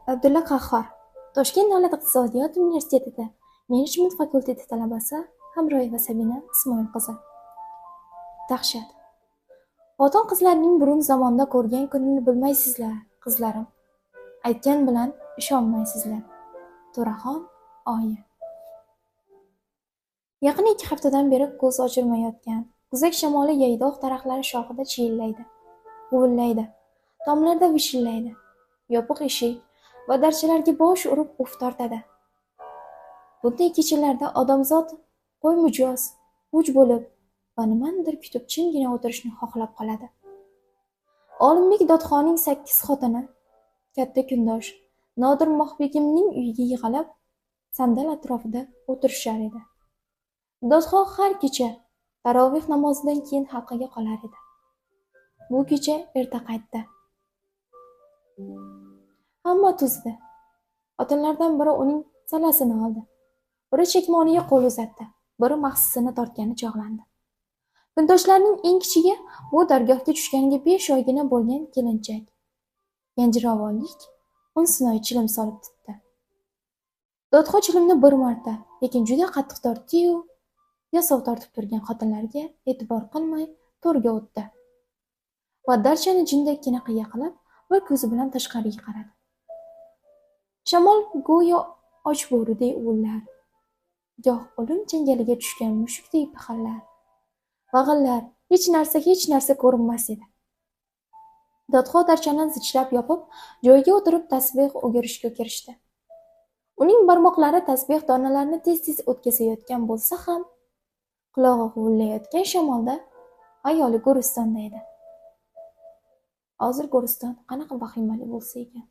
Abdulla Qahhor, Toshkent davlat iqtisodiyot universitetida menejment fakulteti talabasi Hamroyeva Sabina Ismoil qizi. Dahshat. Xotin-qizlarning burun zamonda ko'rgan kunini bilmaysizlar, qizlarim. Aytgan bilan ishonmaysizlar. To'raxon oyi. Yaqin 2 haftadan beri ko'z ochilmayotgan kuzak shamoli yaydoq daraxtlar shoxida chiyillaydi, g'uvillaydi, tomlarda vishillaydi. Yopiq eshik va darchalarga bosh urib uf tortadi. Bunday kechalarda odamzod qo'y-mijoz, uch bo'lib va nimanidir kutib jimgina o'tirishni xohlab qoladi. Olimbek Dodxonning 8 xotini, katta kundosh Nodir Mohbegimning uyiga yig'ilib, sandal atrofida o'tirishar edi. Dodxon har kecha taroveh namozidan keyin halqaga qolar edi. Bu kecha erta qaytdi. Hamma tuzdi. Xotinlardan biri uning salasini oldi. Biri chekmoniga qo'l uzatdi, biri mahsisini tortgani chog'landi. Kundoshlarning eng kichigi bu dargohga tushganiga 5 oygina bo'lgan kelinchak. Yanjirovonlik Sinoy chilim solib tutdi. Dodxon chilimni bir marta, lekin juda qattiq tortdi-yu, yasov tortib turgan xotinlarga e'tibor qilmay to'rga o'tdi. Va darchani jindakkina qiya qilib, bir ko'zi bilan tashqariga qaradi. Shamol go'yo och bo'riday uvillar. Goh o'lim changaliga tushgan mushukdek pixillar. Vag'illar, hech narsa ko'rinmas edi. Dodxon darchani zichlab yopib, joyiga o'tirib tasbeh o'girishga kirishdi. Uning barmoqlari tasbeh donalarini tez-tez o'tkazayotgan bo'lsa ham, qulog'i g'uvillayotgan shamolda xayoli Go'ristonda edi. Hozir Go'riston qanaqa vahimali bo'lsa ekan.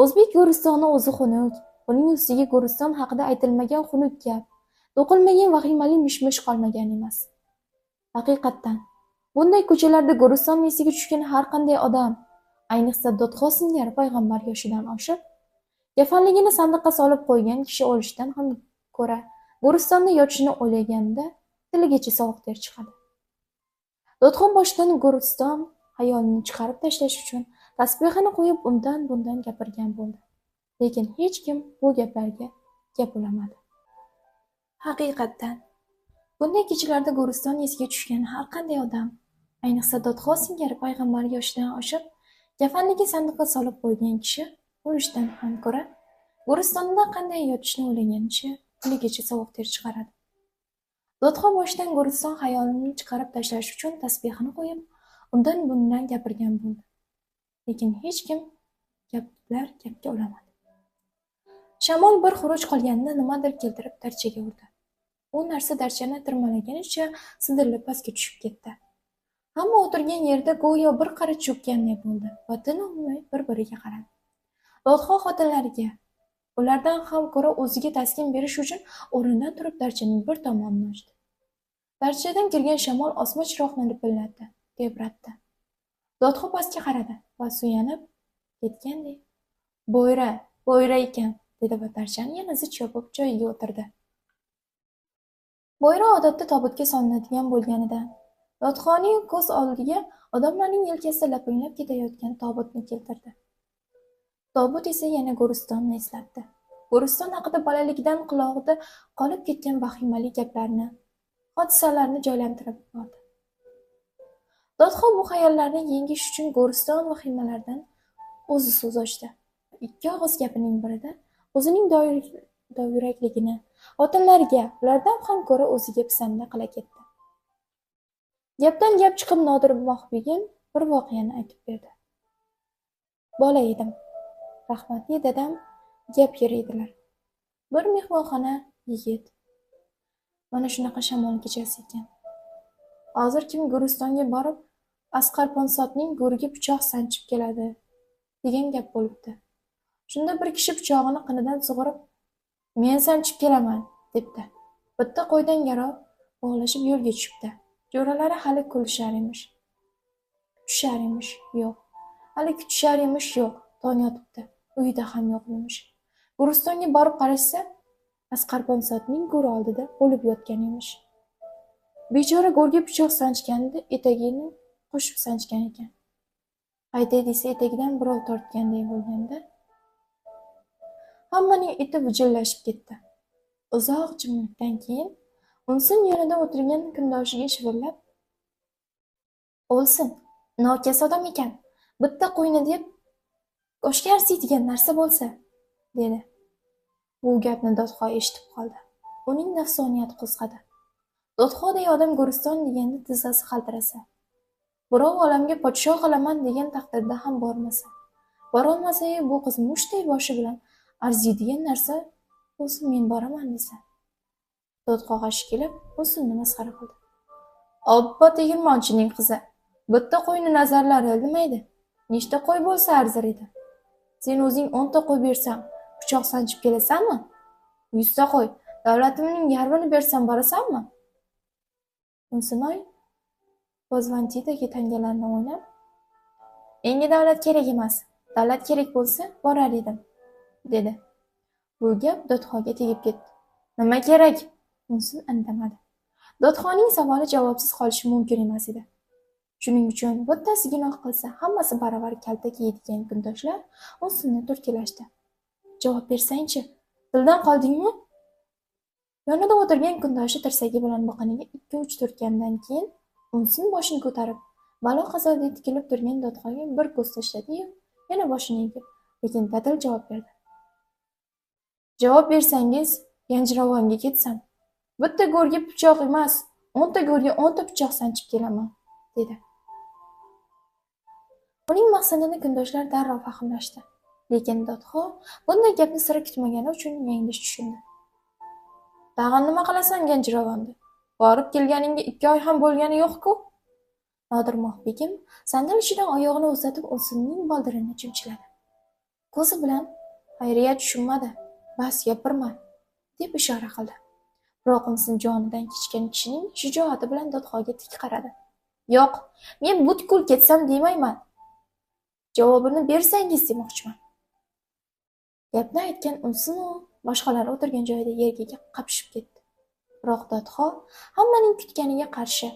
O'zbek Go'ristoni o'zi xunuk, uning ustiga Go'riston haqida aytilmagan xunuk gap, to'qilmagan vahimali mishmish qolmagan emas. Haqiqatdan, bunday ko'chalarda Go'riston esiga tushgan har qanday odam, ayniqsa Dodxon singari payg'ambar yoshidan oshib, kafanligini sandiqqa solib qo'ygan kishi o'lishidan ham ko'ra, Go'ristonda yotishini o'ylaganda tiligacha sovuq ter chiqadi. Dodxon boshidan Go'riston xayolini chiqarib tashlash uchun tasbehini qo'yib undan-bundan gapirgan bo'ldi. Lekin hech kim bu gaplarga gap ulamadi. Haqiqatdan, bunday kechalarda Go'riston esiga tushgan har qanday odam, ayniqsa Dodxon singari payg'ambar yoshidan oshib, kafanligi sandiqqa solib qo'ygan kishi o'lishidan ham ko'ra, Go'ristonda qanday yotishni o'ylaganicha tiligacha sovuq ter chiqaradi. Dodxon boshidan Go'riston xayolini chiqarib tashlash uchun tasbehini qo'yib, undan-bundan gapirgan bo'ldi. Lekin hech kim gapga ulamadi. Shamol bir xuruj qolganida nimadir keltirib darchaga urdi. U narsa darchani tirmalaganicha sidirilib pastga tushib ketdi. Hamma o'tirgan yerda go'yo bir qarich cho'kkanday bo'ldi va tinmay bir-biriga qaradi. Dodxon xotinlariga, ulardan ham ko'ra o'ziga taskin berish uchun o'rnidan turib darchaning bir tomonini ochdi. Darchadan kirgan shamol osma chiroqni lipillatdi, tebratdi. Dodxon pastga qaradi va suyanib ketgandek, "Bo'yra ekan", dedi va darchani yana zich yopib joyiga o'tirdi. Bo'yra odatda tobutga solinadigan bo'lganidan Dodxonning ko'z oldiga odamlarning yelkasida lapinglab ketayotgan tobutni keltirdi. Tobut esa yana Go'ristonni eslatdi. Go'riston haqida bolalikdan qulog'ida qolib ketgan vahimali gaplarni, hodisalarni joylantirib bordi. Dodxon bu xayollarni yengish uchun Go'riston vahimalaridan o'zi so'z ochdi. 2 og'iz gapining birida o'zining dovyurakligini xotinlarga, ulardan ham ko'ra o'ziga pisanda qila ketdi. Gapdan gap chiqib Nodir Mohbegim bir voqeani aytib berdi. Bola edim. Rahmatli dadam gap yer edilar. Bir mehmonxona yigit. Mana shunaqa shamol kechasi ekan. Hozir kim Go'ristonga borib, Asqar Ponsodning go'riga pichoq sanchib keladi, degan gap bo'libdi. Shunda bir kishi pichog'ini qinidan sug'urib, "Men sanchib kelaman", debdi. Bitta qo'ydan garov bog'lashib yo'lga tushibdi. Jo'ralari hali kulishar emish. Kuchishar emish, yo'q. Hali kutishar emish, yo'q. Tong yotibdi. Uyida ham yo'q emish. Go'ristonga borib qarashsa, Asqar Ponsodning go'ri oldida o'lib yotgan emish. Bechora go'rga pichoq sanchganida etagini qo'shib sanchgan ekan. Qaytay desa etagidan birov tortganday bo'lganda, Hammaning iti vijillashib ketdi. Uzoq jimlikdan keyin Unsin yonida o'tirgan kundoshiga shivillab, o'lsin, nokas odam ekan, bitta qo'yni deb go'shtga arsiydigan narsa bo'lsa, dedi. Bu gapni Dodxo eshitib qoldi. Uning nafsoniyati qo'zg'adi. Dodxoday odam Go'riston deganda tizzasi qaltirasa, birov olamga podsho qilaman degan taqdirda ham borolmasa-yu bu qiz mushtday boshi bilan arziydigan narsa bo'lsa men boraman desa. Dodxo g'ashi kelib, Unsinni masxara qildi. Obbo tegirmonchining qizi, bitta qo'yni nazarlari ildimaydi. Nechta qo'y bo'lsa arzir edi. Sen o'zing 10 ta qo'y bersam, pichoq sanchib kelasanmi? 100 ta qo'y, davlatimning yarmini bersam borasanmi? Unsinoy Bozvantidagi tangalarni o'ynab, menga davlat kerak emas, davlat kerak bo'lsa borar edim, dedi. Bu gap Dodxoga tegib ketdi. Nima kerak? Unsin indamadi. Dodxoning savoli javobsiz qolishi mumkin emas edi. Shuning uchun bittasi gunoh qilsa, hammasi baravar kaltak yeydigan kundoshlar Unsinni turkilashdi. Javob bersang-chi, tildan qoldingmi? Yonida o'tirgan kundoshi tirsagi bilan biqiniga 2-3 turtgandan keyin Unsin boshini ko'tarib, balo qazoda tikilib turgan Dodxoga bir ko'z tashladi-yu, yana boshini egib, lekin dadil javob berdi. Javob bersangiz, Yanjiravonga ketsam, bitta go'rga pichoq emas, 10 ta go'rga 10 ta pichoq sanchib kelaman, dedi. Uning maqsadini kundoshlar darrov fahmlashdi, lekin Dodxo bunday gapni sira kutmagani uchun yanglish tushundi. Tag'in nima qilasan Yanjiravonda? Borib kelganingga 2 oy ham bo'lgani yo'q-ku. Nodirmoh begim sandal ichidan oyog'ini uzatib Unsinning boldirini chimchiladi. Ko'zi bilan Xayriya tushunmadi, bas gapirma, deb ishora qildi. Biroq Unsin jonidan kechgan kishining shijoati bilan Dodxoga tik qaradi. Yo'q, men butkul ketsam demayman. Javobini bersangiz demoqchiman. Gapni aytgan Unsin boshqalar o'tirgan joyida yerga qapishib ketdi. Biroq Dodxo hammaning kutganiga qarshi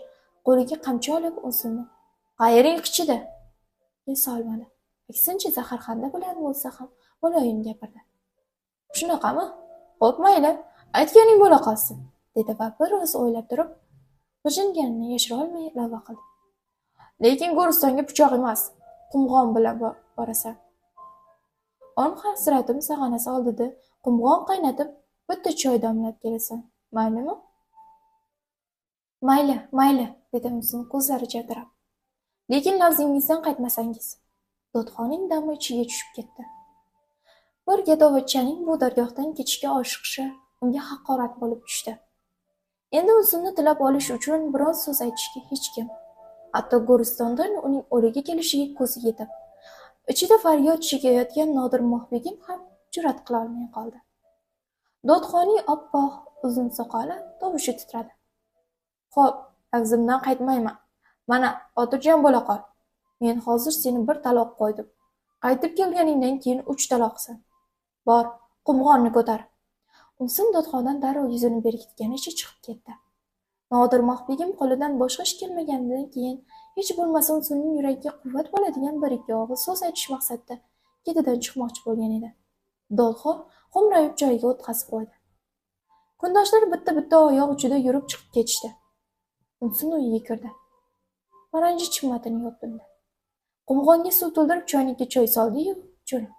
qo'liga qamchi olib Unsinni qayering qichidi desa olmadi. Aksincha zaharxanda bilan bo'lsa ham muloyim gapirdi. Shunaqami? Xo'p mayli, aytganing bo'la qolsin, dedi va bir oz o'ylab turib, g'ijinganini yashira olmay ilova qildi. Lekin Go'ristonga pichoq emas, qumg'on bilan borasan. On hasratim sag'anasi oldida qumg'on qaynatib, bitta choy damlab kelasan. Maylimi? Mayli, dedi Unsin ko'zlari javdirab. Lekin lafzingizdan qaytmasangiz. Dodxoning dami ichiga tushib ketdi. Bir gadovachchaning bu dargohdan ketishga oshiqishi unga haqorat bo'lib tushdi. Endi Unsinni tilab olish uchun biroz so'z aytishga hech kim, hatto Go'ristondan uning o'liga kelishiga ko'zi yetib, ichida faryod chekayotgan Nodirmoh begim ham jur'at qila olmay qoldi. Dodxoning oppoq uzun soqoli tovushi titradi. Xo'p, lafzimdan qaytmayman. Mana, xotirjam bo'la qol. Men hozir seni bir taloq qo'ydim. Qaytib kelganingdan keyin 3 taloqsan. Bor, qumg'onni ko'tar. Unsin Dodxodan darrov yuzini berkitganicha chiqib ketdi. Nodirmoh begim qo'lidan boshqa ish kelmaganidan keyin hech bo'lmasa Unsinning yuragiga quvvat bo'ladigan bir ikki og'iz so'z aytish maqsadida ketidan chiqmoqchi bo'lgan edi. Dodxo xo'mrayib joyiga o'tkazib qo'ydi. Kundoshlar bitta oyoq uchida yurib chiqib ketishdi. Unsin uyiga kirdi. Paranji chimmatini yopdi. Qumg'onga suv to'ldirib choynakka choy soldi-yu, jo'nadi.